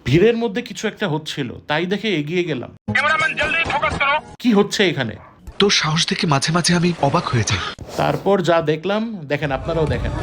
ভিড়ের মধ্যে কিছু একটা হচ্ছিল, তাই দেখে এগিয়ে গেলাম। কি হচ্ছে এখানে? তোর সাহস দেখে মাঝে মাঝে আমি অবাক হয়ে যাই। তারপর যা দেখলাম, দেখেন, আপনারাও দেখেন।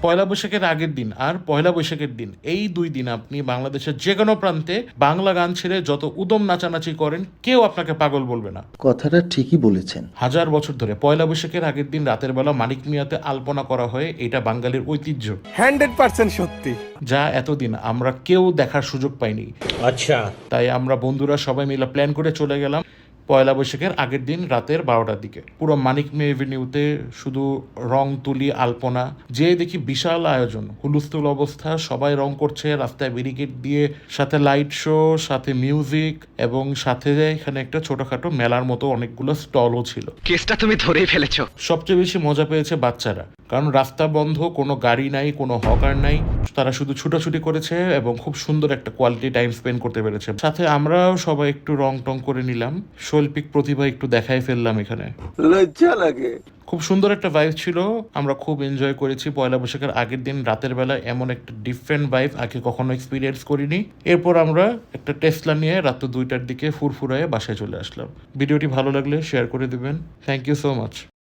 পয়লা বৈশাখের আগের দিন আর পয়লা বৈশাখের দিন, এই 2 দিন আপনি বাংলাদেশের যে কোনো প্রান্তে বাংলা গান ছেড়ে যত উদম নাচানাচি করেন, কেউ আপনাকে পাগল বলবে না। কথাটা ঠিকই বলেছেন। হাজার বছর ধরে পয়লা বৈশাখের আগের দিন রাতের বেলা মানিক মিয়াতে আলপনা করা হয়, এটা বাঙালির ঐতিহ্য। 100% সত্যি। যা এতদিন আমরা কেউ দেখার সুযোগ পাইনি। আচ্ছা, তাই আমরা বন্ধুরা সবাই মিলে প্ল্যান করে চলে গেলাম পয়লা বৈশাখের আগের দিন রাতের 12টার দিকে। পুরো মানিক মিয়া এভিনিউতে শুধু রং তুলি, আলপনা, যে দেখি বিশাল আয়োজন, হুলস্থুল অবস্থা, সবাই রং করছে, রাস্তায় ব্যারিকেড দিয়ে, সাথে লাইট শো, সাথে মিউজিক, এবং সাথে এখানে একটা ছোটখাটো মেলার মতো অনেকগুলো স্টলও ছিল। কেসটা তুমি ধরেই ফেলেছো। সবচেয়ে বেশি মজা পেয়েছে বাচ্চারা, কারণ রাস্তা বন্ধ, কোনো গাড়ি নাই, কোনো হকার নাই, তারা শুধু ছুটাছুটি করেছে এবং খুব সুন্দর একটা কোয়ালিটি টাইম স্পেন্ড করতে পেরেছে। সাথে আমরাও সবাই একটু রং টং করে নিলাম, শৈল্পিক প্রতিভা একটু দেখাই ফেললাম এখানে। লজ্জা লাগে। খুব সুন্দর একটা ভাইব ছিল, আমরা খুব এনজয় করেছি। পয়লা বৈশাখের আগের দিন রাতের বেলা এমন একটা ডিফারেন্ট ভাইব আগে কখনো এক্সপিরিয়েন্স করিনি। এরপর আমরা একটা টেসলা নিয়ে রাত 2টার দিকে ফুরফুরায় বাসায় চলে আসলাম। ভিডিওটি ভালো লাগলে শেয়ার করে দিবেন। Thank you so much.